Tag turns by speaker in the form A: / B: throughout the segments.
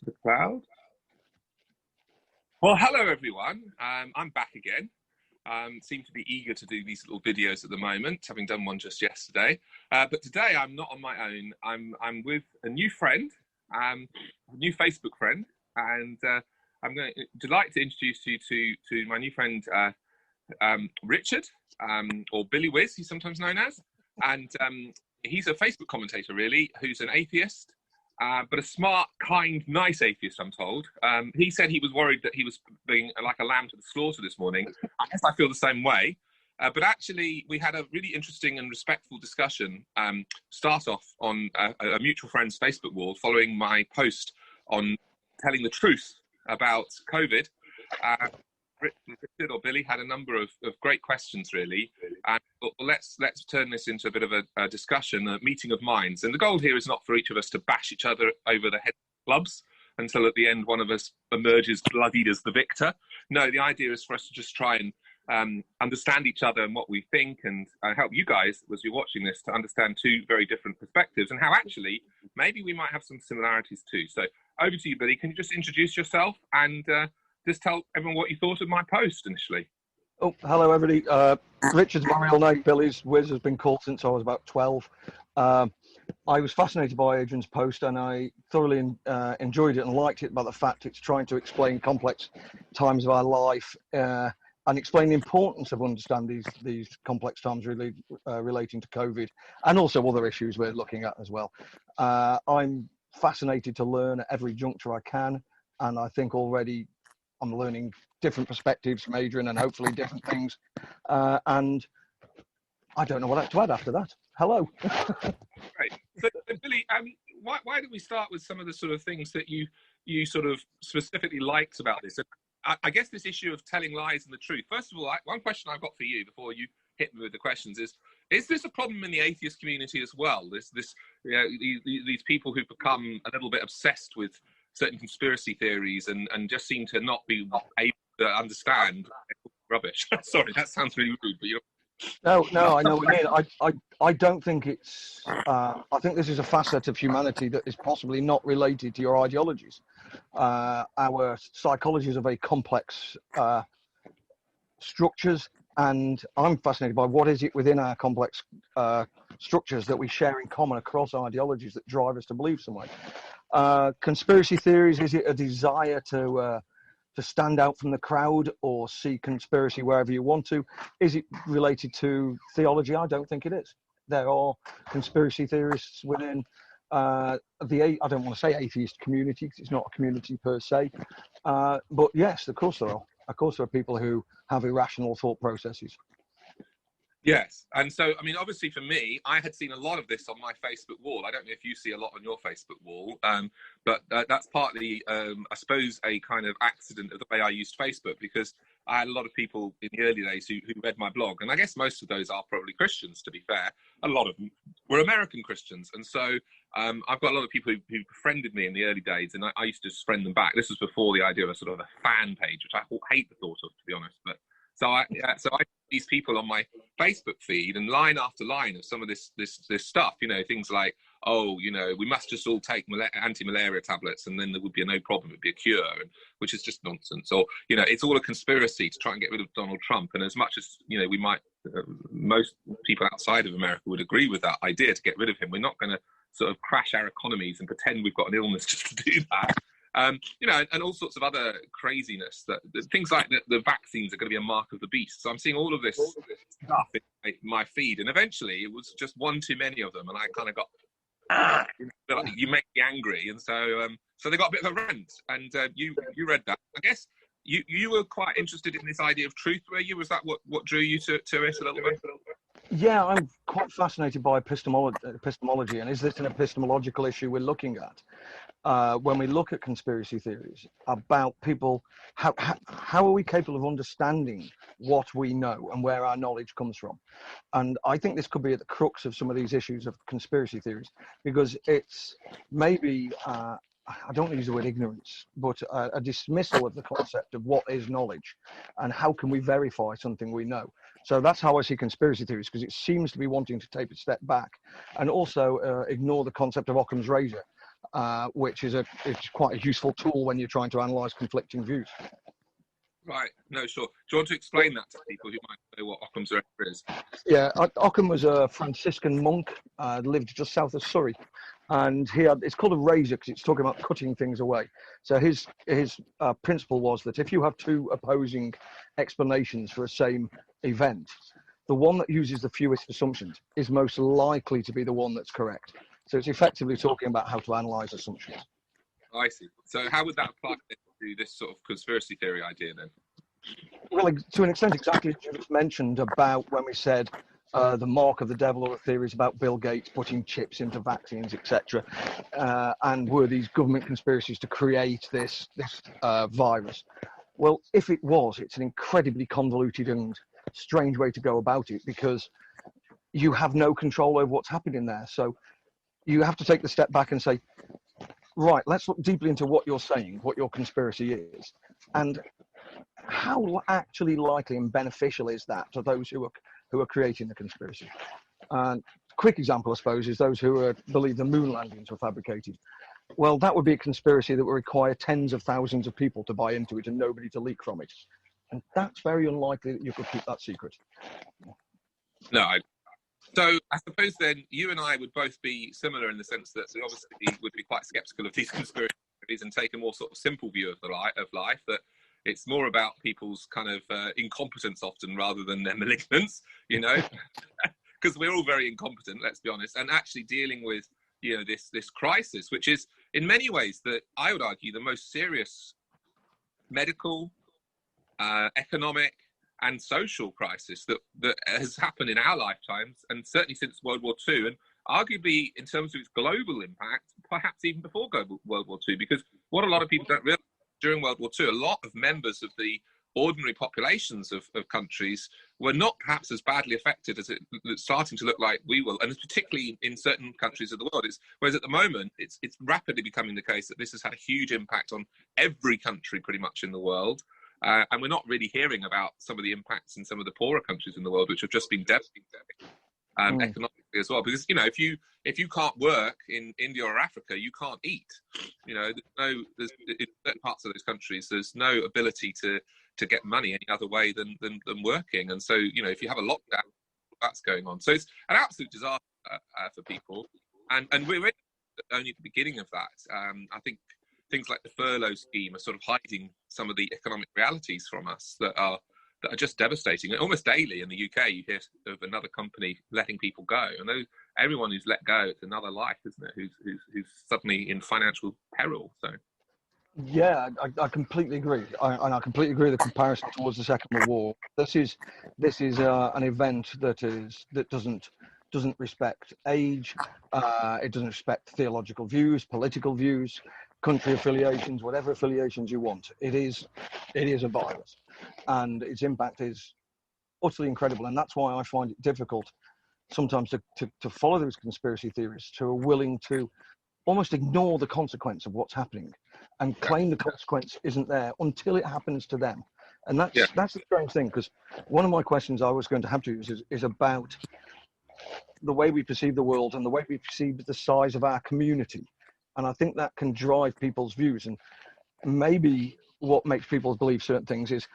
A: to the cloud. Well, hello everyone. I'm back again. Seem to be eager to do these little videos at the moment, having done one just yesterday. But today I'm not on my own. I'm with a new friend, a new Facebook friend, and I'm delighted to introduce you to my new friend Richard, or Billy Whiz, he's sometimes known as, and he's a Facebook commentator, really, who's an atheist. But a smart, kind, nice atheist, I'm told. He said he was worried that he was being like a lamb to the slaughter this morning. I guess I feel the same way. But actually, we had a really interesting and respectful discussion start off on a mutual friend's Facebook wall following my post on telling the truth about COVID. Richard or Billy had a number of great questions, really. Let's turn this into a bit of a discussion, a meeting of minds. And the goal here is not for each of us to bash each other over the head clubs until at the end one of us emerges bloodied as the victor. No, the idea is for us to just try and understand each other and what we think, and help you guys, as you're watching this, to understand two very different perspectives and how actually maybe we might have some similarities too. So over to you, Billy. Can you just introduce yourself and just tell everyone what you thought of my post initially?
B: Oh, hello, everybody. Richard's my real name. Billy's Whiz has been called since I was about 12. I was fascinated by Adrian's post, and I thoroughly enjoyed it and liked it about the fact it's trying to explain complex times of our life and explain the importance of understanding these complex times really relating to COVID and also other issues we're looking at as well. I'm fascinated to learn at every juncture I can, and I think already I'm learning different perspectives from Adrian and hopefully different things. And I don't know what to add after that. Hello.
A: Great. So, Billy, why don't we start with some of the sort of things that you sort of specifically liked about this? I guess this issue of telling lies and the truth. First of all, one question I've got for you before you hit me with the questions is this a problem in the atheist community as well? These people who've become a little bit obsessed with certain conspiracy theories and just seem to not be able to understand rubbish. Sorry, that sounds really rude, but you know.
B: No, I know what you mean. I don't think it's. I think this is a facet of humanity that is possibly not related to your ideologies. Our psychologies are very complex structures, and I'm fascinated by what is it within our complex structures that we share in common across ideologies that drive us to believe some way. Conspiracy theories, is it a desire to stand out from the crowd or see conspiracy wherever you want to? Is it related to theology? I don't think it is. There are conspiracy theorists within I don't want to say atheist community because it's not a community per se, but yes, of course there are. Of course there are people who have irrational thought processes.
A: Yes, and so, I mean, obviously for me, I had seen a lot of this on my Facebook wall. I don't know if you see a lot on your Facebook wall, but that's partly, I suppose, a kind of accident of the way I used Facebook, because I had a lot of people in the early days who read my blog, and I guess most of those are probably Christians, to be fair. A lot of them were American Christians, and so I've got a lot of people who befriended me in the early days, and I used to just friend them back. This was before the idea of a sort of a fan page, which I hate the thought of, to be honest, but So I these people on my Facebook feed, and line after line of some of this stuff, you know, things like, oh, you know, we must just all take anti-malaria tablets and then there would be no problem, it'd be a cure, which is just nonsense. Or, you know, it's all a conspiracy to try and get rid of Donald Trump. And as much as, you know, we might, most people outside of America would agree with that idea to get rid of him, we're not going to sort of crash our economies and pretend we've got an illness just to do that. You know, and all sorts of other craziness, that things like the vaccines are going to be a mark of the beast. So I'm seeing all of this stuff in my feed, and eventually it was just one too many of them, and I kind of got, you make me angry, and so they got a bit of a rant, and you read that. I guess you were quite interested in this idea of truth, were you? Was that what drew you to it a little bit?
B: Yeah, I'm quite fascinated by epistemology, and is this an epistemological issue we're looking at? When we look at conspiracy theories about people, how are we capable of understanding what we know and where our knowledge comes from? And I think this could be at the crux of some of these issues of conspiracy theories, because it's maybe, I don't want to use the word ignorance, but a dismissal of the concept of what is knowledge and how can we verify something we know. So that's how I see conspiracy theories, because it seems to be wanting to take a step back and also ignore the concept of Occam's razor. which is it's quite a useful tool when you're trying to analyse conflicting views.
A: Right. No, sure. Do you want to explain that to people who might know what Occam's razor is?
B: Yeah, Occam was a Franciscan monk, lived just south of Surrey, and it's called a razor because it's talking about cutting things away. So his principle was that if you have two opposing explanations for a same event, the one that uses the fewest assumptions is most likely to be the one that's correct. So it's effectively talking about how to analyse assumptions.
A: I see. So how would that apply to this sort of conspiracy theory idea then?
B: Well, to an extent, exactly as you just mentioned about when we said the mark of the devil, or the theories about Bill Gates putting chips into vaccines, etc., and were these government conspiracies to create this virus? Well, if it was, it's an incredibly convoluted and strange way to go about it, because you have no control over what's happening there. So you have to take the step back and say, right, let's look deeply into what you're saying, what your conspiracy is, and how actually likely and beneficial is that to those who are creating the conspiracy. And quick example, I suppose, is those who believe the moon landings were fabricated. Well, that would be a conspiracy that would require tens of thousands of people to buy into it and nobody to leak from it. And that's very unlikely that you could keep that secret.
A: No, so I suppose then you and I would both be similar in the sense that we obviously would be quite sceptical of these conspiracies and take a more sort of simple view of life, that it's more about people's kind of incompetence often rather than their malignance, because we're all very incompetent, let's be honest, and actually dealing with, this crisis, which is in many ways that I would argue the most serious medical, economic, and social crisis that has happened in our lifetimes, and certainly since World War II, and arguably in terms of its global impact, perhaps even before World War II, because what a lot of people don't realize, during World War II, a lot of members of the ordinary populations of countries were not perhaps as badly affected as it's starting to look like we will, and particularly in certain countries of the world. Whereas at the moment, it's rapidly becoming the case that this has had a huge impact on every country pretty much in the world. And we're not really hearing about some of the impacts in some of the poorer countries in the world, which have just been devastating economically as well. Because if you can't work in India or Africa, you can't eat. There's in certain parts of those countries, there's no ability to get money any other way than working. And so if you have a lockdown, that's going on. So it's an absolute disaster for people. And we're only at the beginning of that. I think things like the furlough scheme are sort of hiding some of the economic realities from us that are just devastating. Almost daily in the UK, you hear of another company letting people go, and everyone who's let go, it's another life, isn't it? Who's suddenly in financial peril. So,
B: yeah, I completely agree, and I completely agree with the comparison towards the Second World War. This is an event that doesn't respect age, it doesn't respect theological views, political views, country affiliations, whatever affiliations you want. It is a virus, and its impact is utterly incredible. And that's why I find it difficult sometimes to follow those conspiracy theorists who are willing to almost ignore the consequence of what's happening and claim the consequence isn't there until it happens to them. And that's the strange thing, because one of my questions I was going to have to use is about the way we perceive the world and the way we perceive the size of our community. And I think that can drive people's views. And maybe what makes people believe certain things is,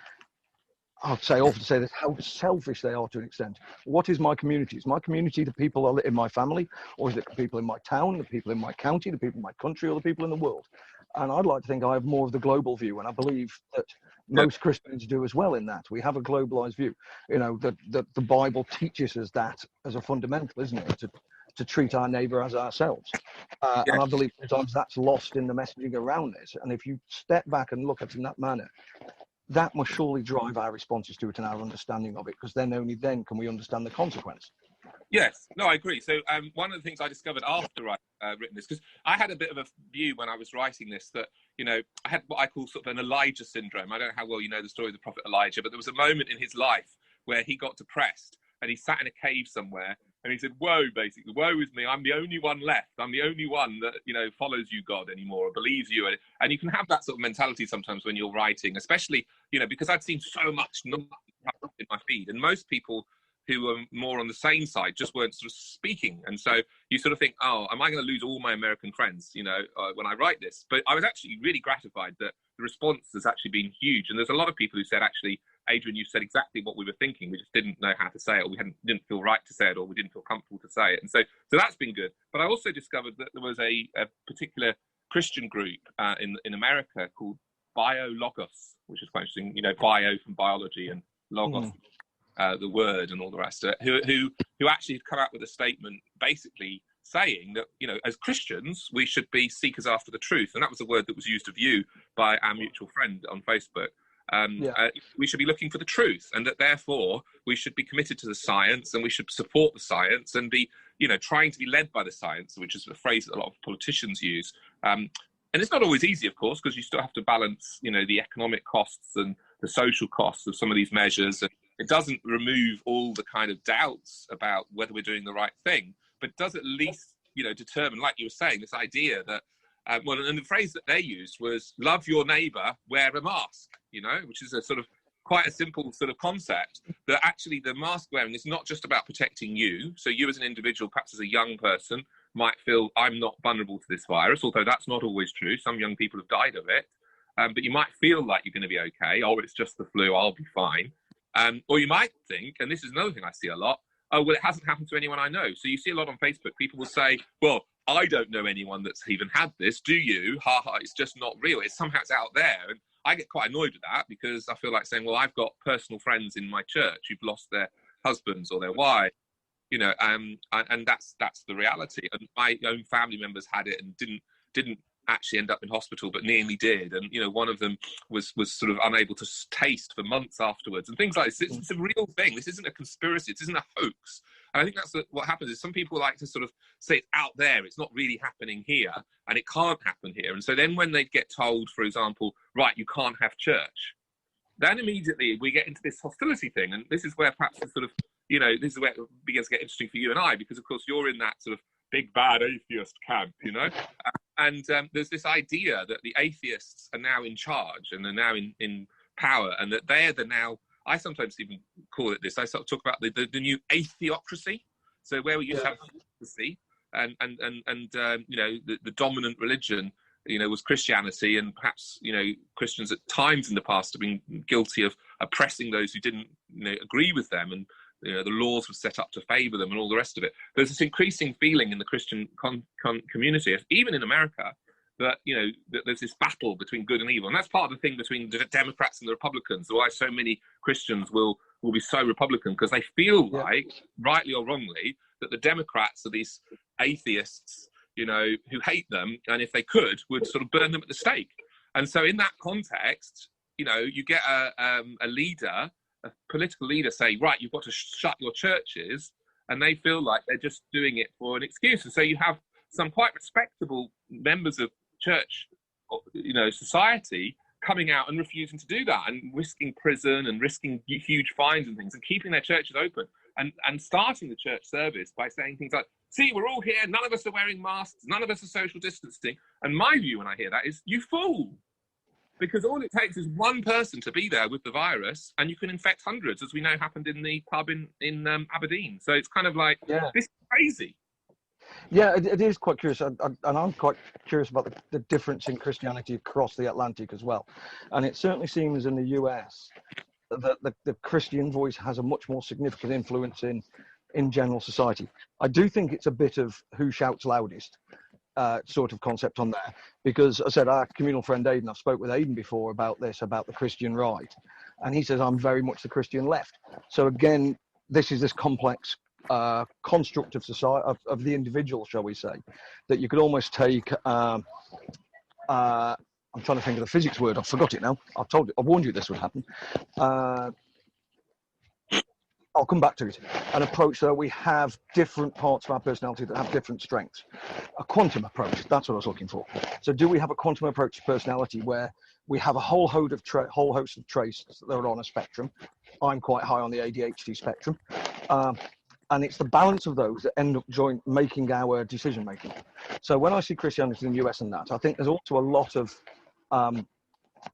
B: I'd say often say this, how selfish they are to an extent. What is my community? Is my community the people in my family, or is it the people in my town, the people in my county, the people in my country, or the people in the world? And I'd like to think I have more of the global view, and I believe that most Christians do as well in that. We have a globalized view. That the Bible teaches us that as a fundamental, isn't it? To treat our neighbour as ourselves. And I believe sometimes that's lost in the messaging around this. And if you step back and look at it in that manner, that must surely drive our responses to it and our understanding of it, because then only then can we understand the consequence.
A: Yes, no, I agree. So one of the things I discovered after I'd written this, because I had a bit of a view when I was writing this that, I had what I call sort of an Elijah syndrome. I don't know how well you know the story of the prophet Elijah, but there was a moment in his life where he got depressed and he sat in a cave somewhere and he said, woe is me. I'm the only one left. I'm the only one that, follows you, God, anymore, or believes you. And you can have that sort of mentality sometimes when you're writing, especially, because I'd seen so much in my feed. And most people who were more on the sane side just weren't sort of speaking. And so you sort of think, oh, am I going to lose all my American friends, when I write this? But I was actually really gratified that the response has actually been huge. And there's a lot of people who said, actually, Adrian, you said exactly what we were thinking. We just didn't know how to say it, or we didn't feel right to say it, or we didn't feel comfortable to say it. And so that's been good. But I also discovered that there was a particular Christian group in America called Biologos, which is quite interesting. Bio from biology and logos, the word, and all the rest of it. Who actually had come out with a statement, basically saying that as Christians we should be seekers after the truth, and that was a word that was used of you by our mutual friend on Facebook. We should be looking for the truth, and that therefore we should be committed to the science, and we should support the science, and be trying to be led by the science, which is a phrase that a lot of politicians use. And it's not always easy, of course, because you still have to balance the economic costs and the social costs of some of these measures. And it doesn't remove all the kind of doubts about whether we're doing the right thing, but it does at least determine, like you were saying, this idea that and the phrase that they used was "love your neighbour, wear a mask," which is a sort of quite a simple sort of concept, that actually the mask wearing is not just about protecting you. So you as an individual, perhaps as a young person, might feel I'm not vulnerable to this virus, although that's not always true. Some young people have died of it. But you might feel like you're going to be okay, or it's just the flu, I'll be fine. Or you might think, and this is another thing I see a lot, oh, well, it hasn't happened to anyone I know. So you see a lot on Facebook, people will say, well, I don't know anyone that's even had this. Do you? Ha ha, it's just not real. Somehow it's out there. And I get quite annoyed with that, because I feel like saying, well, I've got personal friends in my church who've lost their husbands or their wives, and that's the reality. And my own family members had it and didn't actually end up in hospital, but nearly did. And one of them was sort of unable to taste for months afterwards, and things like this. It's a real thing. This isn't a conspiracy. It isn't a hoax. And I think that's what happens, is some people like to sort of say it's out there, it's not really happening here, and it can't happen here. And so then when they get told, for example, right, you can't have church, then immediately we get into this hostility thing. And this is where perhaps the sort of this is where it begins to get interesting for you and I, because of course you're in that sort of big bad atheist camp, and there's this idea that the atheists are now in charge and they're now in power, and that they're the now, I sometimes even call it this, I sort of talk about the new atheocracy. So where we used to have theocracy, and the dominant religion was Christianity, and perhaps Christians at times in the past have been guilty of oppressing those who didn't agree with them, and the laws were set up to favour them and all the rest of it. There's this increasing feeling in the Christian community, even in America, that that there's this battle between good and evil, and that's part of the thing between the Democrats and the Republicans. Why so many Christians will be so Republican, because they feel like, rightly or wrongly, that the Democrats are these atheists, who hate them, and if they could, would sort of burn them at the stake. And so in that context, you get a leader, a political leader, say, right, you've got to shut your churches, and they feel like they're just doing it for an excuse. And so you have some quite respectable members of church, society, coming out and refusing to do that, and risking prison and risking huge fines and things, and keeping their churches open, and starting the church service by saying things like, see, we're all here, none of us are wearing masks, none of us are social distancing. And my view when I hear that is, you fool. Because all it takes is one person to be there with the virus, and you can infect hundreds, as we know happened in the pub in Aberdeen. So it's kind of like, this is crazy.
B: Yeah, it is quite curious, and I'm quite curious about the difference in Christianity across the Atlantic as well. And it certainly seems in the US that the Christian voice has a much more significant influence in general society. I do think it's a bit of who shouts loudest sort of concept on there, because I said our communal friend Aidan, I've spoke with Aidan before about this, about the Christian right, and he says I'm very much the Christian left. So again, this is this complex construct of society, of the individual, shall we say, that you could almost take I'm trying to think of the physics word, I've forgot it now, I warned you this would happen. I'll come back to it. An approach that we have different parts of our personality that have different strengths. A quantum approach, that's what I was looking for. So do we have a quantum approach to personality where we have a whole host of traits that are on a spectrum? I'm quite high on the ADHD spectrum. And it's the balance of those that end up making our decision making. So when I see Christianity in the US and that, I think there's also a lot of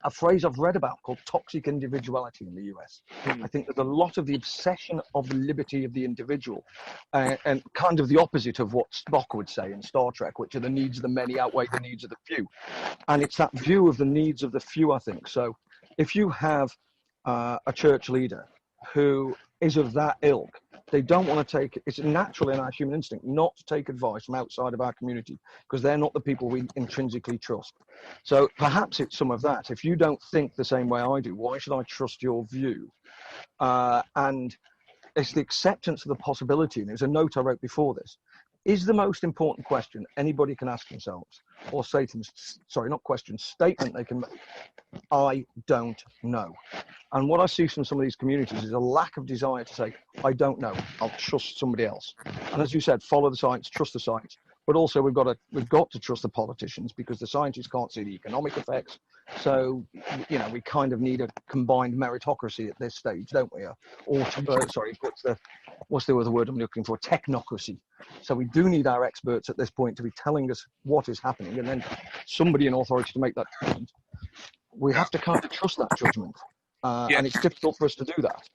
B: a phrase I've read about called toxic individuality in the US. I think there's a lot of the obsession of the liberty of the individual, and kind of the opposite of what Spock would say in Star Trek, which are the needs of the many outweigh the needs of the few. And it's that view of the needs of the few, I think. So if you have a church leader who is of that ilk, they don't want to take, it's natural in our human instinct not to take advice from outside of our community because they're not the people we intrinsically trust. So perhaps it's some of that. If you don't think the same way I do, why should I trust your view? And it's the acceptance of the possibility. And there's a note I wrote before this. Is the most important question anybody can ask themselves, or say to them, sorry, not question, statement they can make, I don't know. And what I see from some of these communities is a lack of desire to say, I don't know, I'll trust somebody else. And as you said, follow the science, trust the science. But also we've got to trust the politicians because the scientists can't see the economic effects. So, you know, we kind of need a combined meritocracy at this stage, don't we? What's the other word I'm looking for? Technocracy. So we do need our experts at this point to be telling us what is happening, and then somebody in authority to make that judgment. We have to kind of trust that judgment, and it's difficult for us to do that.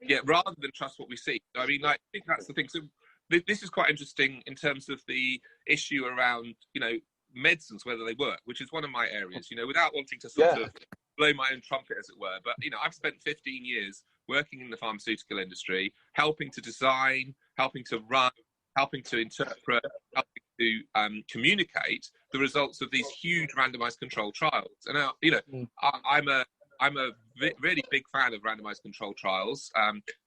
A: Yeah, rather than trust what we see. I mean, like, I think that's the thing. So this is quite interesting in terms of the issue around, you know, medicines, whether they work, which is one of my areas, you know, without wanting to sort of blow my own trumpet, as it were. But, you know, I've spent 15 years working in the pharmaceutical industry, helping to design, helping to run, helping to interpret, helping to communicate the results of these huge randomized controlled trials. And now, you know, I'm a really big fan of randomized controlled trials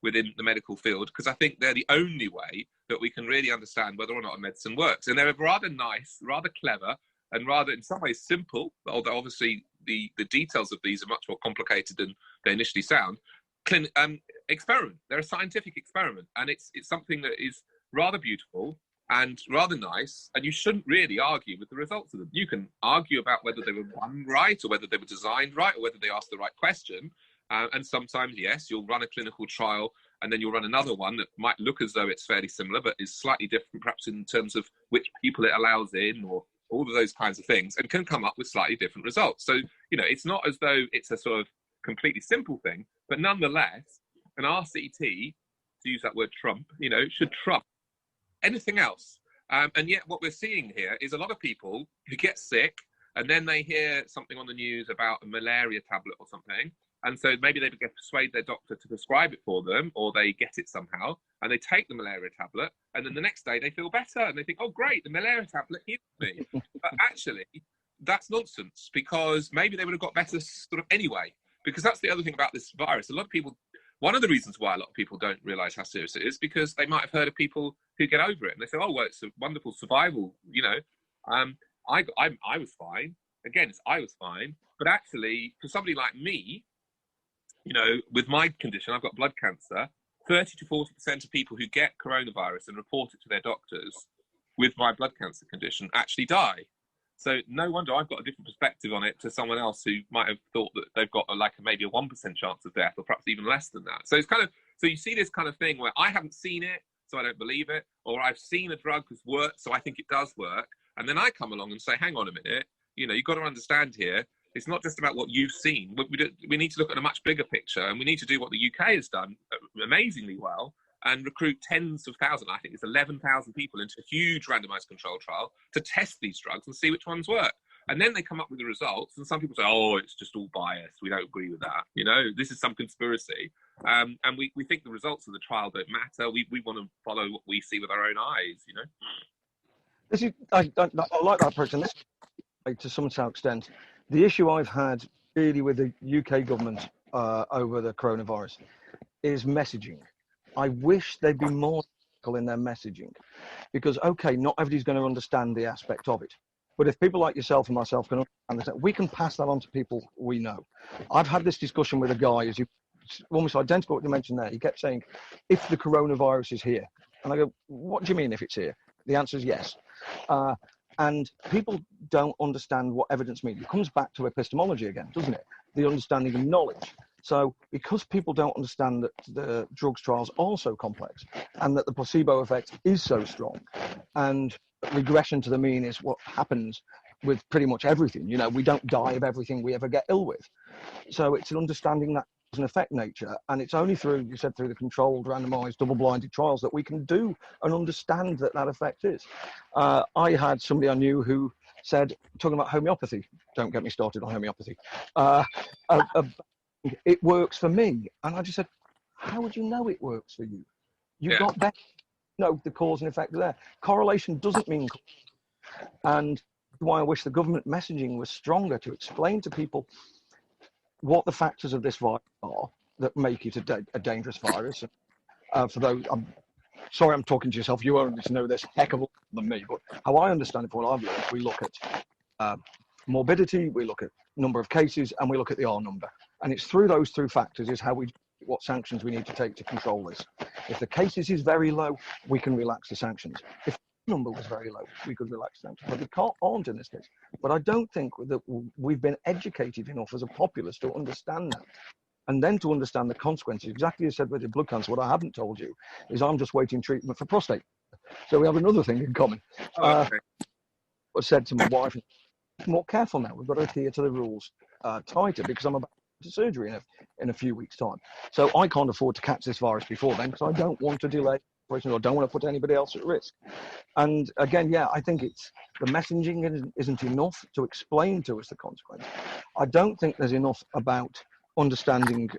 A: within the medical field, because I think they're the only way that we can really understand whether or not a medicine works. And they're rather nice, rather clever, and rather in some ways simple, although obviously the details of these are much more complicated than they initially sound. Experiment. They're a scientific experiment, and it's something that is rather beautiful and rather nice, and you shouldn't really argue with the results of them. You can argue about whether they were run right, or whether they were designed right, or whether they asked the right question. And sometimes, yes, you'll run a clinical trial, and then you'll run another one that might look as though it's fairly similar, but is slightly different, perhaps in terms of which people it allows in, or all of those kinds of things, and can come up with slightly different results. So, you know, it's not as though it's a sort of completely simple thing, but nonetheless, an RCT, to use that word trump, you know, should trump anything else. And yet what we're seeing here is a lot of people who get sick, and then they hear something on the news about a malaria tablet or something, and so maybe they persuade their doctor to prescribe it for them, or they get it somehow, and they take the malaria tablet, and then the next day they feel better, and they think, oh great, the malaria tablet healed me. But actually, that's nonsense, because maybe they would have got better sort of anyway. Because that's the other thing about this virus. A lot of people, one of the reasons why a lot of people don't realise how serious it is, because they might have heard of people who get over it, and they say, oh, well, it's a wonderful survival, you know. I was fine. Again, I was fine. But actually, for somebody like me, you know, with my condition, I've got blood cancer, 30 to 40% of people who get coronavirus and report it to their doctors with my blood cancer condition actually die. So no wonder I've got a different perspective on it to someone else who might have thought that they've got maybe a 1% chance of death, or perhaps even less than that. So it's kind of, so you see this kind of thing where I haven't seen it, so I don't believe it, or I've seen a drug has worked, so I think it does work. And then I come along and say, hang on a minute, you know, you've got to understand here, it's not just about what you've seen. We need to look at a much bigger picture, and we need to do what the UK has done amazingly well, and recruit tens of thousands, I think it's 11,000 people into a huge randomized control trial to test these drugs and see which ones work. And then they come up with the results, and some people say, oh, it's just all biased. We don't agree with that. You know, this is some conspiracy. And we think the results of the trial don't matter. We want to follow what we see with our own eyes, you know.
B: This is, I like that approach, and this, to some extent, the issue I've had really with the UK government over the coronavirus is messaging. I wish they'd be more in their messaging, because, okay, not everybody's going to understand the aspect of it. But if people like yourself and myself can understand, we can pass that on to people we know. I've had this discussion with a guy, as you almost identical what you mentioned there. He kept saying, if the coronavirus is here. And I go, what do you mean if it's here? The answer is yes. And people don't understand what evidence means. It comes back to epistemology again, doesn't it? The understanding of knowledge. So because people don't understand that the drugs trials are so complex, and that the placebo effect is so strong, and regression to the mean is what happens with pretty much everything. You know, we don't die of everything we ever get ill with. So it's an understanding that doesn't affect nature, and it's only through, you said, through the controlled, randomized, double-blinded trials that we can do and understand that that effect is. I had somebody I knew who said, talking about homeopathy, don't get me started on homeopathy, it works for me. And I just said, how would you know it works for you? You've got better, no, the cause and effect there. Correlation doesn't mean, and why I wish the government messaging was stronger to explain to people what the factors of this virus are that make it a dangerous virus. For those, I'm sorry I'm talking to yourself, you only know this heck of a lot than me, but how I understand it, for what I've learned, we look at morbidity, we look at number of cases, and we look at the R number. And it's through those two factors is how we, what sanctions we need to take to control this. If the cases is very low, we can relax the sanctions. If the number was very low, we could relax sanctions, but we aren't in this case. But I don't think that we've been educated enough as a populace to understand that. And then to understand the consequences, exactly as you said with your blood cancer, what I haven't told you is I'm just waiting treatment for prostate. So we have another thing in common. I said to my wife, more careful now, we've got to adhere to the rules tighter, because I'm about to surgery in a few weeks' time. So I can't afford to catch this virus before then, because I don't want to delay operation, or don't want to put anybody else at risk. And again, yeah, I think it's the messaging isn't enough to explain to us the consequence. I don't think there's enough about understanding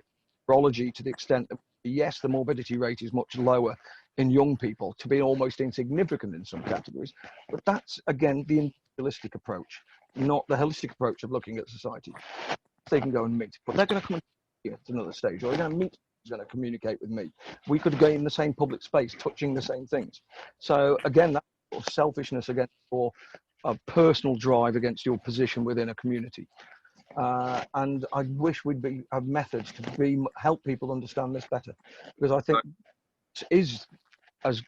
B: virology to the extent that, yes, the morbidity rate is much lower in young people, to be almost insignificant in some categories. But that's, again, the individualistic approach, not the holistic approach of looking at society. They can go and meet, but they're going to come here to another stage, or they're going to meet, going to communicate with me. We could go in the same public space, touching the same things. So again, that sort of selfishness against your personal drive against your position within a community. And I wish we'd have methods to help people understand this better, because I think it is as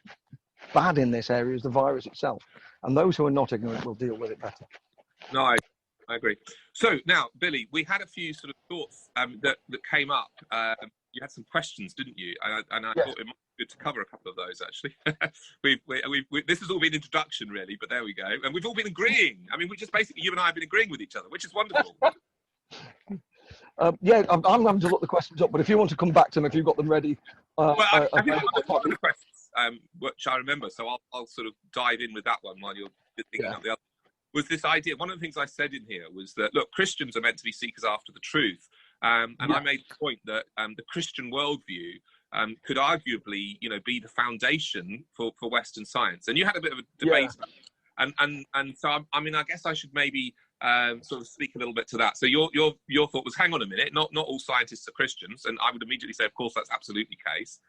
B: bad in this area as the virus itself, and those who are not ignorant will deal with it better.
A: No, I agree. So now, Billy, we had a few sort of thoughts that came up. You had some questions, didn't you? And I thought it might be good to cover a couple of those, actually. This has all been introduction, really, but there we go. And we've all been agreeing. I mean, we just basically, you and I have been agreeing with each other, which is wonderful.
B: Yeah, I'm having to look the questions up, but if you want to come back to them, if you've got them ready.
A: Well, I've got one of the questions, which I remember, so I'll sort of dive in with that one while you're thinking of the other. Was this idea, one of the things I said in here was that, look, Christians are meant to be seekers after the truth. I made the point that the Christian worldview could arguably, be the foundation for Western science. And you had a bit of a debate. Yeah. And so, I guess I should maybe sort of speak a little bit to that. So your thought was, hang on a minute, not all scientists are Christians. And I would immediately say, of course, that's absolutely the case.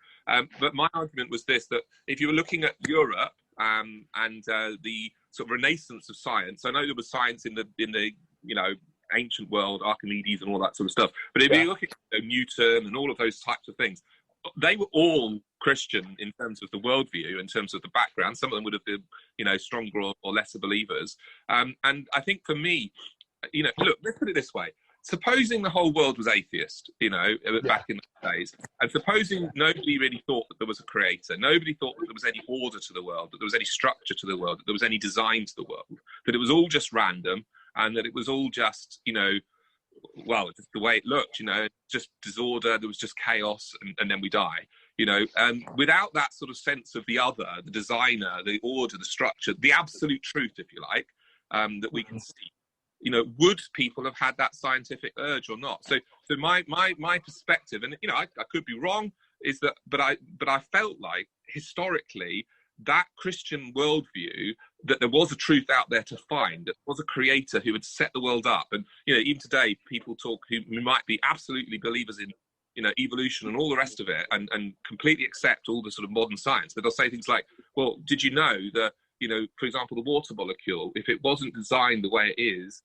A: But my argument was this, that if you were looking at Europe and the sort of renaissance of science, I know there was science in the ancient world, Archimedes and all that sort of stuff. But if you look at Newton and all of those types of things, they were all Christian in terms of the worldview, in terms of the background. Some of them would have been, stronger or lesser believers. And I think for me, look, let's put it this way. Supposing the whole world was atheist, back in the days, and supposing nobody really thought that there was a creator, nobody thought that there was any order to the world, that there was any structure to the world, that there was any design to the world, that it was all just random, and that it was all just, just the way it looked, just disorder, there was just chaos, and then we die, without that sort of sense of the other, the designer, the order, the structure, the absolute truth, if you like, that we can see. Would people have had that scientific urge or not? So my perspective, and I could be wrong, is that, but I felt like historically that Christian worldview, that there was a truth out there to find, that there was a creator who had set the world up, and even today people talk who might be absolutely believers in evolution and all the rest of it, and completely accept all the sort of modern science, but they'll say things like, well, did you know that for example, the water molecule, if it wasn't designed the way it is,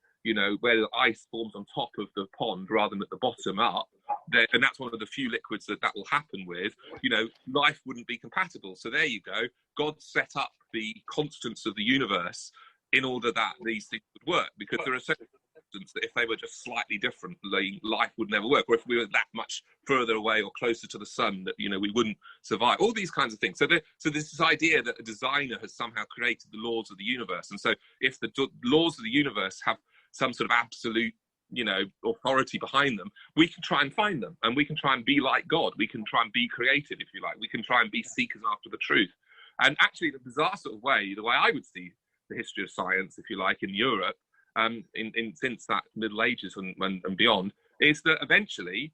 A: where the ice forms on top of the pond rather than at the bottom up, and that's one of the few liquids that will happen with, life wouldn't be compatible. So there you go. God set up the constants of the universe in order that these things would work, because there are that if they were just slightly different, life would never work, or if we were that much further away or closer to the sun, that we wouldn't survive. All these kinds of things. So there's this idea that a designer has somehow created the laws of the universe, and so if the laws of the universe have some sort of absolute authority behind them, we can try and find them, and we can try and be like God. We can try and be creative, if you like. We can try and be seekers after the truth. And actually, the bizarre sort of way, the way I would see the history of science, if you like, in Europe, since that Middle Ages and beyond, is that eventually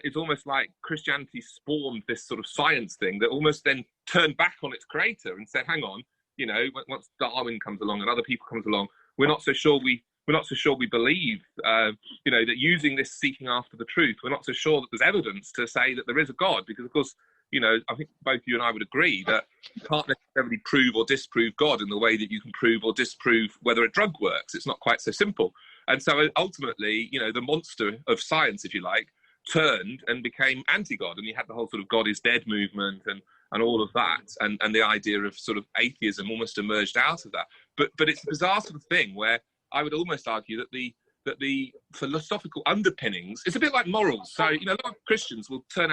A: it's almost like Christianity spawned this sort of science thing that almost then turned back on its creator and said, hang on, once Darwin comes along and other people comes along, we're not so sure we believe, that using this seeking after the truth, we're not so sure that there's evidence to say that there is a God, because of course, I think both you and I would agree that you can't necessarily prove or disprove God in the way that you can prove or disprove whether a drug works. It's not quite so simple. And so ultimately, the monster of science, if you like, turned and became anti-God. And you had the whole sort of God is dead movement and all of that. And the idea of sort of atheism almost emerged out of that. But it's a bizarre sort of thing where I would almost argue that the philosophical underpinnings, it's a bit like morals. So, a lot of Christians will turn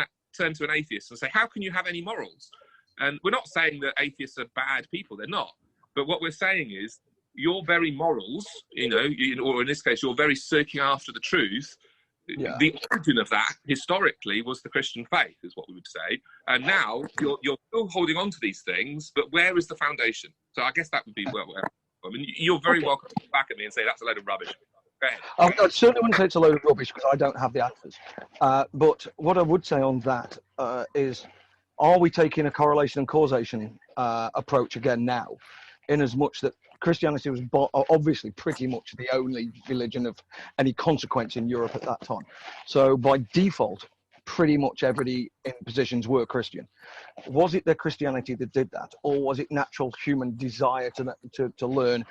A: to an atheist and say, how can you have any morals? And we're not saying that atheists are bad people, they're not. But what we're saying is your very morals, or in this case, your very searching after the truth, the origin of that historically was the Christian faith, is what we would say. And now you're still holding on to these things, but where is the foundation? So I guess that would be where I mean, you're very welcome to come back at me and say that's a load of rubbish. Go ahead.
B: I certainly wouldn't say it's a load of rubbish because I don't have the answers. But what I would say on that is, are we taking a correlation and causation approach again now, in as much that Christianity was obviously pretty much the only religion of any consequence in Europe at that time. So by default, pretty much everybody in positions were Christian. Was it their Christianity that did that, or was it natural human desire to learn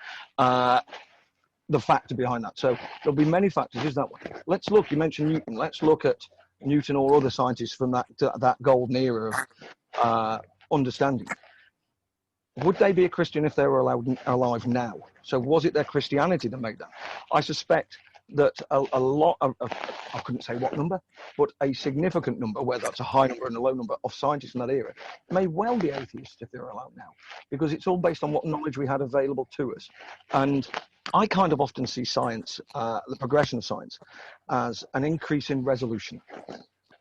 B: the factor behind that? So there'll be many factors. Is that one? Let's look. You mentioned Newton. Let's look at Newton or other scientists from that golden era of understanding. Would they be a Christian if they were alive now? So was it their Christianity that made that? I suspect that a lot of, I couldn't say what number, but a significant number, whether that's a high number and a low number, of scientists in that era may well be atheists if they're alive now, because it's all based on what knowledge we had available to us. And I kind of often see science, the progression of science, as an increase in resolution.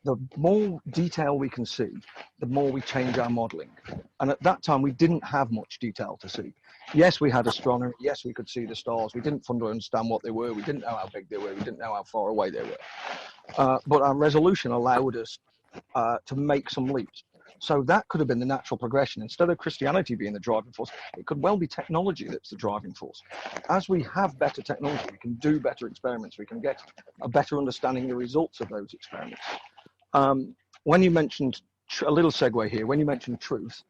B: The more detail we can see, the more we change our modelling. And at that time, we didn't have much detail to see. Yes, we had astronomy. Yes, we could see the stars. We didn't fully understand what they were. We didn't know how big they were. We didn't know how far away they were. But our resolution allowed us to make some leaps. So that could have been the natural progression. Instead of Christianity being the driving force, it could well be technology that's the driving force. As we have better technology, we can do better experiments. We can get a better understanding of the results of those experiments. When you mentioned a little segue here, when you mentioned truth,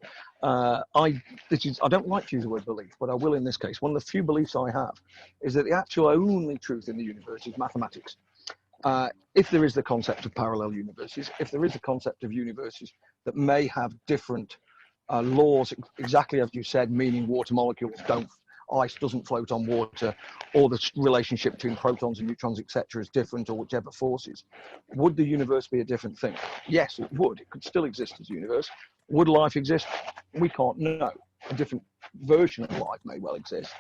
B: I don't like to use the word belief, but I will in this case. One of the few beliefs I have is that the actual only truth in the universe is mathematics. If there is the concept of parallel universes, if there is the concept of universes that may have different laws, exactly as you said, meaning water molecules ice doesn't float on water, or the relationship between protons and neutrons, etc., is different, or whichever forces. Would the universe be a different thing? Yes, it would. It could still exist as a universe. Would life exist? We can't know. A different version of life may well exist.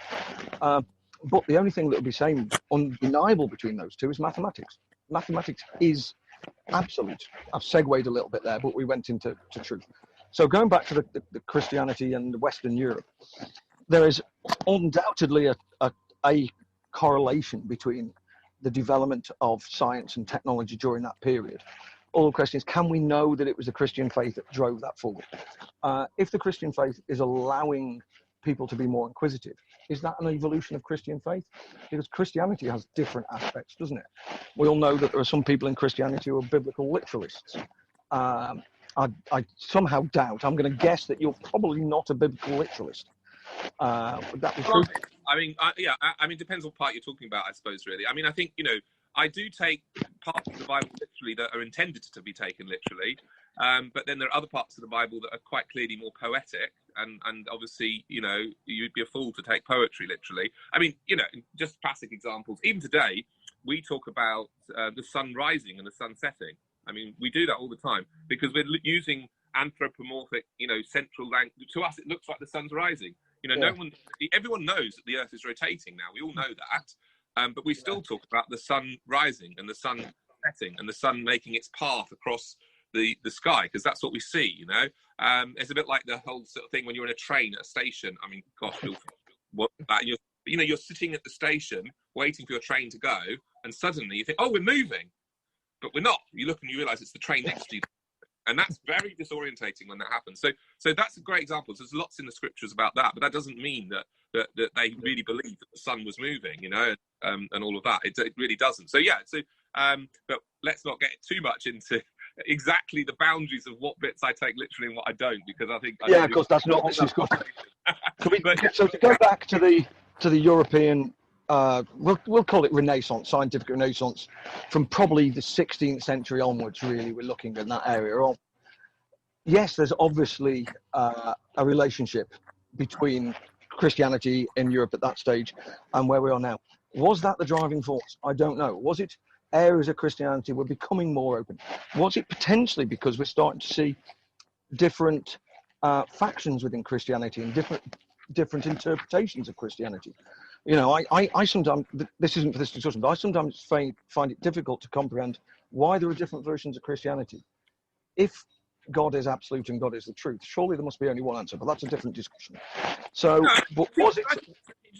B: But the only thing that would be same, undeniable between those two is mathematics. Mathematics is absolute. I've segued a little bit there, but we went into truth. So going back to the Christianity and Western Europe, there is undoubtedly a correlation between the development of science and technology during that period. All the question is, can we know that it was the Christian faith that drove that forward? If the Christian faith is allowing people to be more inquisitive, is that an evolution of Christian faith? Because Christianity has different aspects, doesn't it? We all know that there are some people in Christianity who are biblical literalists. I somehow doubt, I'm going to guess that you're probably not a biblical literalist. Would that be true?
A: I mean, it depends what part you're talking about, I suppose, really. I mean, I think, I do take parts of the Bible literally that are intended to be taken literally, but then there are other parts of the Bible that are quite clearly more poetic, and obviously, you'd be a fool to take poetry literally. I mean, just classic examples. Even today, we talk about the sun rising and the sun setting. I mean, we do that all the time because we're using anthropomorphic, central language. To us, it looks like the sun's rising. Everyone knows that the Earth is rotating now. We all know that, but we still talk about the sun rising and the sun setting and the sun making its path across the sky, because that's what we see. It's a bit like the whole sort of thing when you're in a train at a station. I mean, gosh, you're sitting at the station waiting for your train to go, and suddenly you think, oh, we're moving, but we're not. You look and you realise it's the train next to you. And that's very disorientating when that happens. So that's a great example. There's lots in the scriptures about that, but that doesn't mean that they really believed that the sun was moving, and all of that. It really doesn't. So yeah. But let's not get too much into exactly the boundaries of what bits I take literally and what I don't, because I think
B: of course that's not this discussion. So to go back to the European, we'll call it Renaissance, scientific Renaissance, from probably the 16th century onwards. Really, we're looking in that area. Yes, there's obviously a relationship between Christianity in Europe at that stage and where we are now. Was that the driving force? I don't know. Was it areas of Christianity were becoming more open? Was it potentially because we're starting to see different factions within Christianity and different interpretations of Christianity? I sometimes, this isn't for this discussion, but I sometimes find it difficult to comprehend why there are different versions of Christianity. If God is absolute and God is the truth, surely there must be only one answer, but that's a different discussion. So, but was it?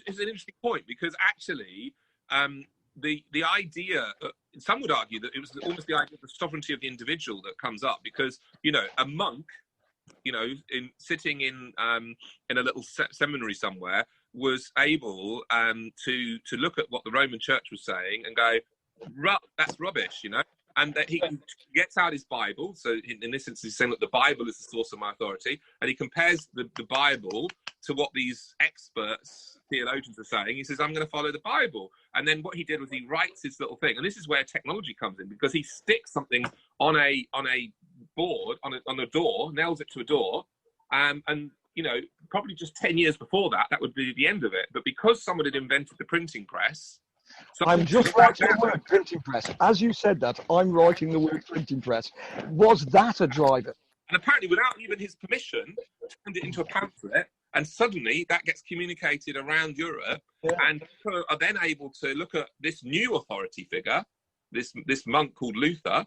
A: It's an interesting point, because actually, the idea, some would argue that it was almost the idea of the sovereignty of the individual that comes up, because a monk, sitting in a little seminary somewhere, was able to look at what the Roman Church was saying and go, that's rubbish, and that he gets out his Bible. So in this instance, he's saying that the Bible is the source of my authority, and he compares the Bible to what these experts, theologians, are saying. He says, I'm going to follow the Bible. And then what he did was he writes his little thing, and this is where technology comes in, because he sticks something on a board, on a door, nails it to a door, and probably just 10 years before that would be the end of it. But because someone had invented the printing press,
B: I'm just writing the word printing press. As you said that, I'm writing the word printing press. Was that a driver?
A: And apparently, without even his permission, turned it into a pamphlet, and suddenly that gets communicated around Europe, and people are then able to look at this new authority figure, this monk called Luther,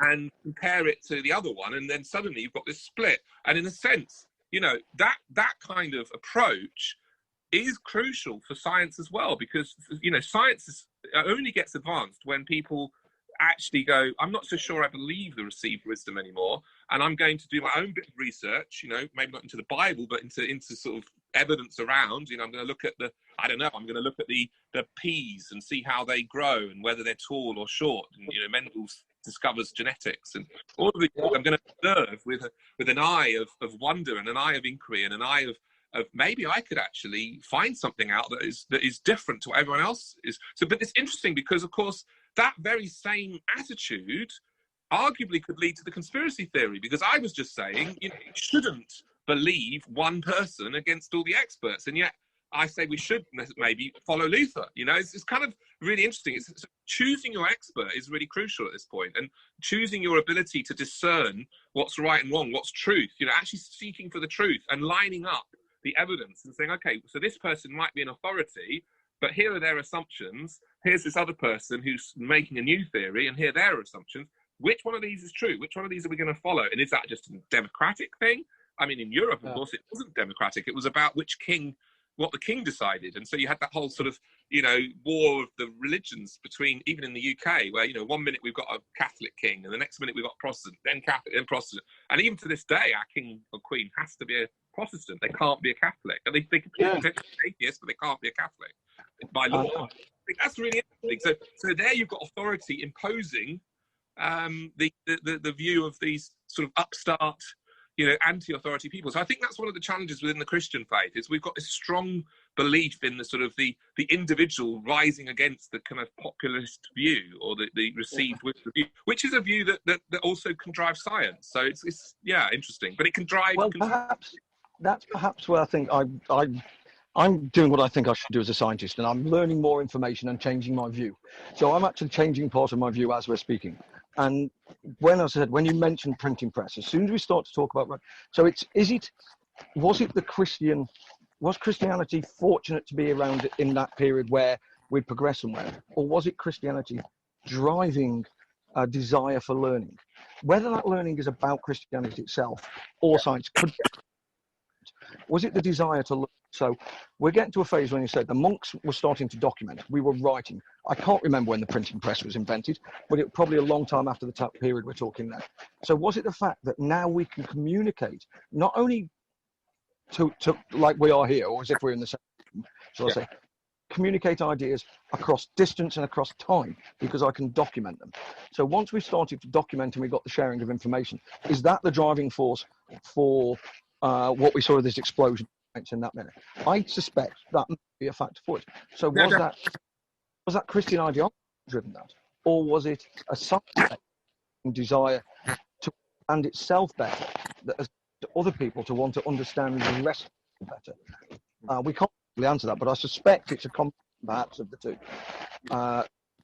A: and compare it to the other one, and then suddenly you've got this split. And in a sense, that kind of approach is crucial for science as well, because science only gets advanced when people actually go, I'm not so sure I believe the received wisdom anymore, and I'm going to do my own bit of research, maybe not into the Bible, but into sort of evidence around, I'm going to look at I'm going to look at the peas and see how they grow and whether they're tall or short, and Mendel discovers genetics, and all of these I'm going to observe with an eye of wonder and an eye of inquiry and an eye of maybe I could actually find something out that is different to what everyone else is. So, but it's interesting because, of course, that very same attitude arguably could lead to the conspiracy theory, because I was just saying, you shouldn't believe one person against all the experts, and yet I say we should maybe follow Luther. It's kind of really interesting. It's choosing your expert is really crucial at this point, and choosing your ability to discern what's right and wrong, what's truth. Actually seeking for the truth and lining up the evidence and saying, okay, so this person might be an authority, but here are their assumptions. Here's this other person who's making a new theory, and here are their assumptions. Which one of these is true? Which one of these are we going to follow? And is that just a democratic thing? I mean, in Europe, of course, it wasn't democratic. It was about what the king decided. And so you had that whole sort of, war of the religions between, even in the UK, where, 1 minute we've got a Catholic king, and the next minute we've got Protestant, then Catholic, then Protestant. And even to this day, our king or queen has to be a Protestant. They can't be a Catholic. And they can be atheist, but they can't be a Catholic by law. I think that's really interesting. So there you've got authority imposing the view of these sort of upstart, anti-authority people. So I think that's one of the challenges within the Christian faith, is we've got this strong belief in the sort of the individual rising against the kind of populist view, or the received wisdom view, which is a view that also can drive science. So it's interesting, but it can drive.
B: Well, that's perhaps where I think I'm doing what I think I should do as a scientist, and I'm learning more information and changing my view. So I'm actually changing part of my view as we're speaking. And when you mentioned printing press, as soon as we start to talk about, so was Christianity fortunate to be around in that period where we'd progress somewhere, or was it Christianity driving a desire for learning? Whether that learning is about Christianity itself or science was it the desire to learn? So we're getting to a phase when you said the monks were starting to document. We were writing. I can't remember when the printing press was invented, but it probably a long time after the period we're talking now. So was it the fact that now we can communicate not only to like we are here, or as if we're in the same, shall I say, communicate ideas across distance and across time, because I can document them. So once we started to document and we got the sharing of information, is that the driving force for what we saw of this explosion in that minute? I suspect that might be a factor for it. So was that Christian ideology driven that, or was it a scientific desire to understand itself better that has to other people to want to understand the rest better? We can't really answer that, but I suspect it's a combination perhaps of the two.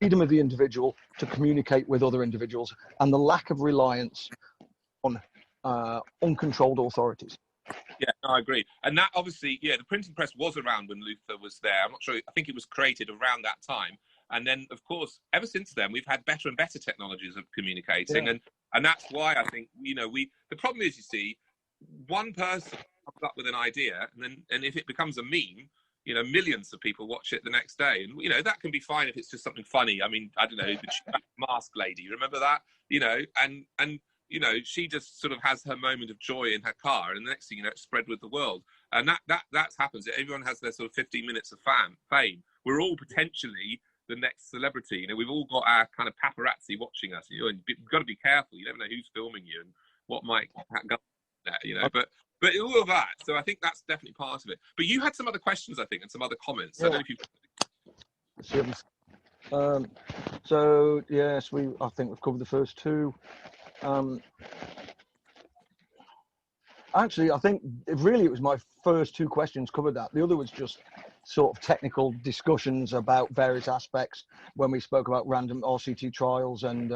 B: Freedom of the individual to communicate with other individuals, and the lack of reliance on uncontrolled authorities.
A: Yeah, no, I agree. And that obviously, the printing press was around when Luther was there. I'm not sure. I think it was created around that time. And then, of course, ever since then, we've had better and better technologies of communicating. Yeah. And that's why I think, the problem is, you see, one person comes up with an idea, and if it becomes a meme, millions of people watch it the next day. And, that can be fine if it's just something funny. I mean, I don't know, the mask lady, you remember that? And she just sort of has her moment of joy in her car, and the next thing you know, it's spread with the world. And that happens. Everyone has their sort of 15 minutes of fame. We're all potentially the next celebrity. We've all got our kind of paparazzi watching us. And you've got to be careful. You never know who's filming you and what might go there. But all of that. So I think that's definitely part of it. But you had some other questions, I think, and some other comments. Yeah. I don't know if you.
B: So yes, I think we've covered the first two. Actually, I think it was my first two questions covered that. The other was just sort of technical discussions about various aspects when we spoke about random RCT trials and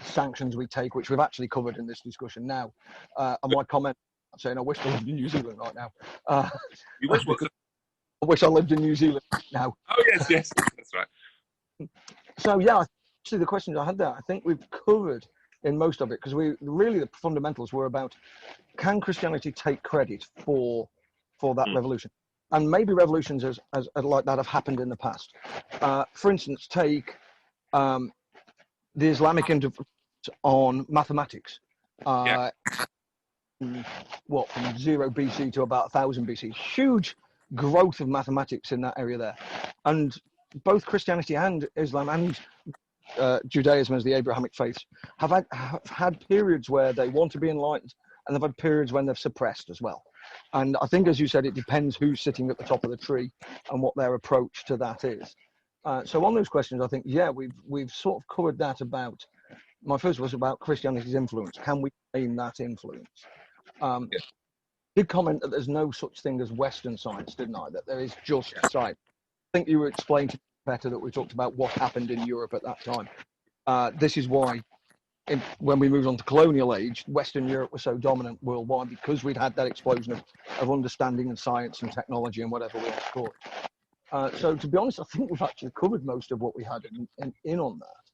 B: sanctions we take, which we've actually covered in this discussion now. And my comment saying I wish I lived in New Zealand right now.
A: You wish what?
B: I wish I lived in New Zealand now.
A: Oh yes, that's right.
B: So yeah, actually the questions I had there, I think we've covered in most of it, because the fundamentals were about, can Christianity take credit for that revolution? And maybe revolutions as like that have happened in the past. For instance, take the Islamic influence on mathematics. From 0 BC to about 1000 BC, huge growth of mathematics in that area there. And both Christianity and Islam and Judaism as the Abrahamic faiths have had periods where they want to be enlightened, and they've had periods when they've suppressed as well. And I think, as you said, it depends who's sitting at the top of the tree and what their approach to that is. So on those questions, I think, we've sort of covered that. About my first was about Christianity's influence. Can we claim that influence? Did comment that there's no such thing as Western science, didn't I? That there is just science. I think you were explaining better that we talked about what happened in Europe at that time. This is why when we moved on to colonial age, Western Europe was so dominant worldwide, because we'd had that explosion of understanding and science and technology and whatever we want to call it. So to be honest, I think we've actually covered most of what we had in on that.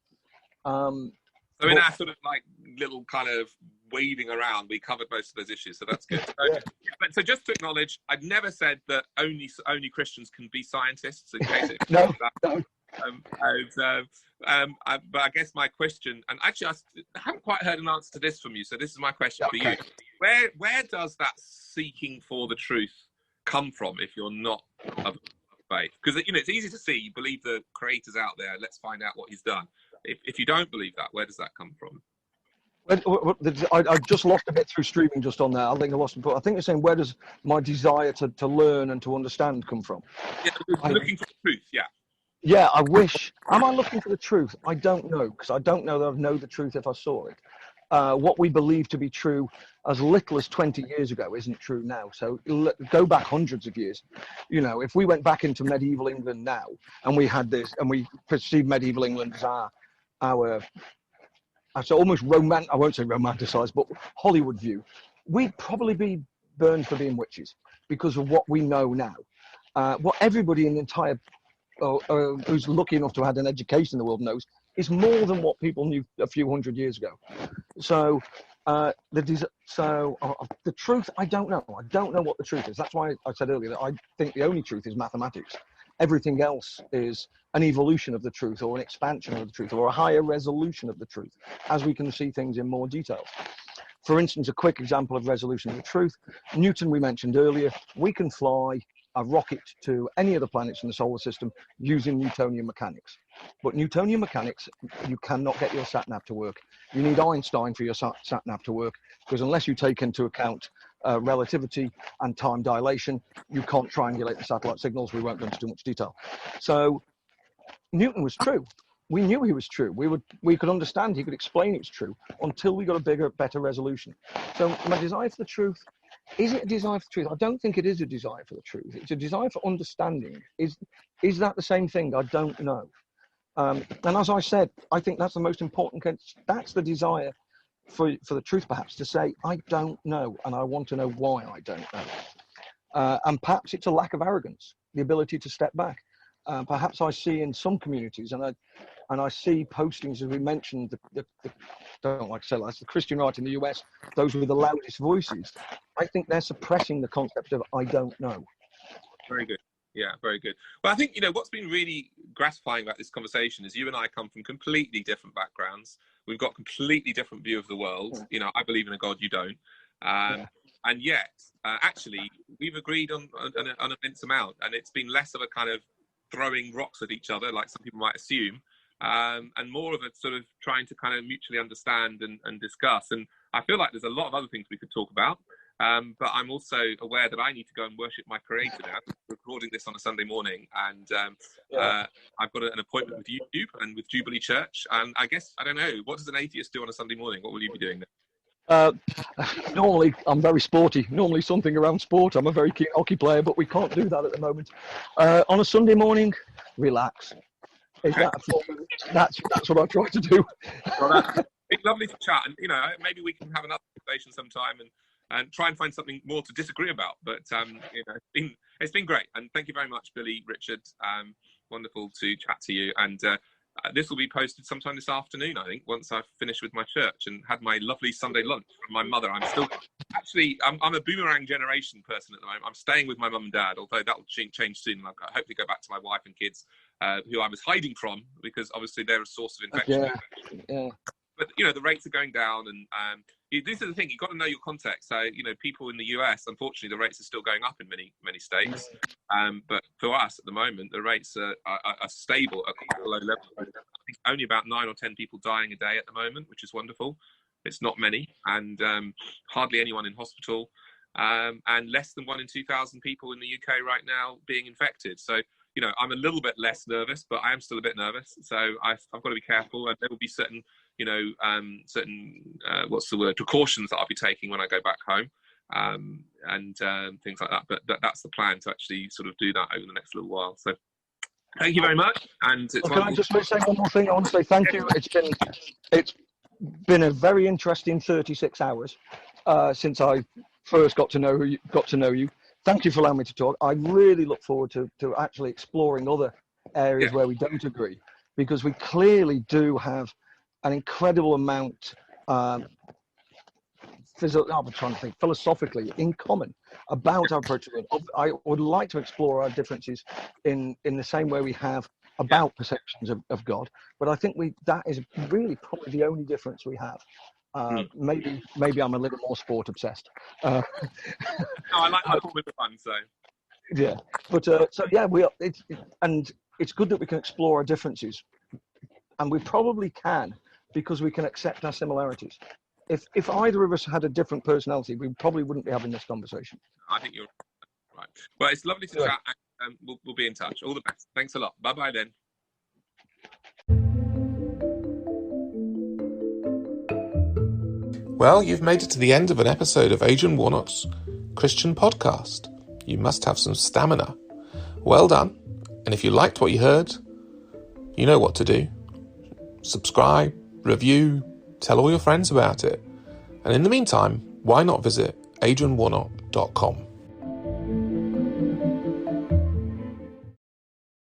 A: So in our sort of like little kind of weaving around, we covered most of those issues, so that's good. So just to acknowledge, I'd never said that only Christians can be scientists. In case it
B: no.
A: But I guess my question, and actually I haven't quite heard an answer to this from you, so this is my question for you. Where does that seeking for the truth come from if you're not of faith? Because it's easy to see, you believe the creator's out there, let's find out what he's done. If you don't believe that, where does that come from?
B: I just lost a bit through streaming just on there. I think I lost. I think you're saying, where does my desire to learn and to understand come from?
A: Yeah, looking for the truth. Yeah.
B: Yeah, I wish. Am I looking for the truth? I don't know, because I don't know that I'd know the truth if I saw it. what we believe to be true as little as 20 years ago isn't true now. So go back hundreds of years. You know, if we went back into medieval England now and we had this, and we perceived medieval England as our so almost I won't say romanticized, but Hollywood view, we'd probably be burned for being witches because of what we know now. What everybody in the entire who's lucky enough to have had an education in the world knows is more than what people knew a few hundred years ago. So the truth, I don't know. I don't know what the truth is. That's why I said earlier that I think the only truth is mathematics. Everything else is an evolution of the truth, or an expansion of the truth, or a higher resolution of the truth, as we can see things in more detail. For instance, a quick example of resolution of the truth. Newton, we mentioned earlier, we can fly a rocket to any of the planets in the solar system using Newtonian mechanics. But Newtonian mechanics, you cannot get your sat-nav to work. You need Einstein for your sat-nav to work, because unless you take into account relativity and time dilation, you can't triangulate the satellite signals. We won't go into too much detail. So Newton was true. We knew he was true. We could understand, he could explain it was true, until we got a bigger, better resolution. So my desire for the truth, is it a desire for the truth? I don't think it is a desire for the truth. It's a desire for understanding. Is that the same thing? I don't know. And as I said, I think that's the most important. That's the desire for the truth, perhaps, to say, I don't know, and I want to know why I don't know. And perhaps it's a lack of arrogance, the ability to step back. Perhaps I see in some communities, and I see postings, as we mentioned, don't like to say that's the Christian right in the US, those with the loudest voices. I think they're suppressing the concept of I don't know.
A: Very good. Yeah, very good. Well, I think, you know, what's been really gratifying about this conversation is you and I come from completely different backgrounds. We've got completely different view of the world. You know, I believe in a God, you don't. And yet, actually, we've agreed on an immense amount, and it's been less of a kind of throwing rocks at each other, like some people might assume, and more of a sort of trying to kind of mutually understand and discuss. And I feel like there's a lot of other things we could talk about, but I'm also aware that I need to go and worship my Creator now. I'm recording this on a Sunday morning, and I've got an appointment with YouTube and with Jubilee Church. And I guess, I don't know, what does an atheist do on a Sunday morning? What will you be doing then?
B: Normally I'm very sporty, normally something around sport. I'm a very keen hockey player, but we can't do that at the moment. On a Sunday morning, relax. Is that that's what I try to do.
A: Well, it's lovely to chat, and you know, maybe we can have another conversation sometime and try and find something more to disagree about. But you know, it's been great, and thank you very much, Billy, Richard. Wonderful to chat to you, and this will be posted sometime this afternoon, I think, once I've finished with my church and had my lovely Sunday lunch from my mother. I'm still, actually, I'm a boomerang generation person at the moment. I'm staying with my mum and dad, although that will change soon. I'll hopefully go back to my wife and kids, who I was hiding from, because obviously they're a source of infection.
B: Yeah.
A: But, you know, the rates are going down, and this is the thing, you've got to know your context. So, you know, people in the US, unfortunately, the rates are still going up in many states. But for us at the moment, the rates are stable at quite a low level. I think only about 9 or 10 people dying a day at the moment, which is wonderful. It's not many, and hardly anyone in hospital, and less than 1 in 2,000 people in the UK right now being infected. So, you know, I'm a little bit less nervous, but I am still a bit nervous. So I've got to be careful, and there will be certain, you know, precautions that I'll be taking when I go back home, and things like that. But that's the plan, to actually sort of do that over the next little while. So thank you very much. And
B: can I just say one more thing? I want to say thank you. It's been a very interesting 36 hours since I first got to know you. Thank you for allowing me to talk. I really look forward to actually exploring other areas where we don't agree, because we clearly do have an incredible amount, I'm trying to think, philosophically in common about our approach to it. I would like to explore our differences in the same way we have about perceptions of God, but I think that is really probably the only difference we have. Maybe I'm a little more sport obsessed. No,
A: I like my Formula One, so
B: yeah. But so yeah, and it's good that we can explore our differences, and we probably can, because we can accept our similarities. If either of us had a different personality, we probably wouldn't be having this conversation.
A: I think you're right. Well, it's lovely to chat, and we'll be in touch. All the best. Thanks a lot. Bye bye then.
C: Well, you've made it to the end of an episode of Adrian Warnock's Christian podcast. You must have some stamina. Well done. And if you liked what you heard, you know what to do. Subscribe, review, tell all your friends about it. And in the meantime, why not visit adrianwarnock.com?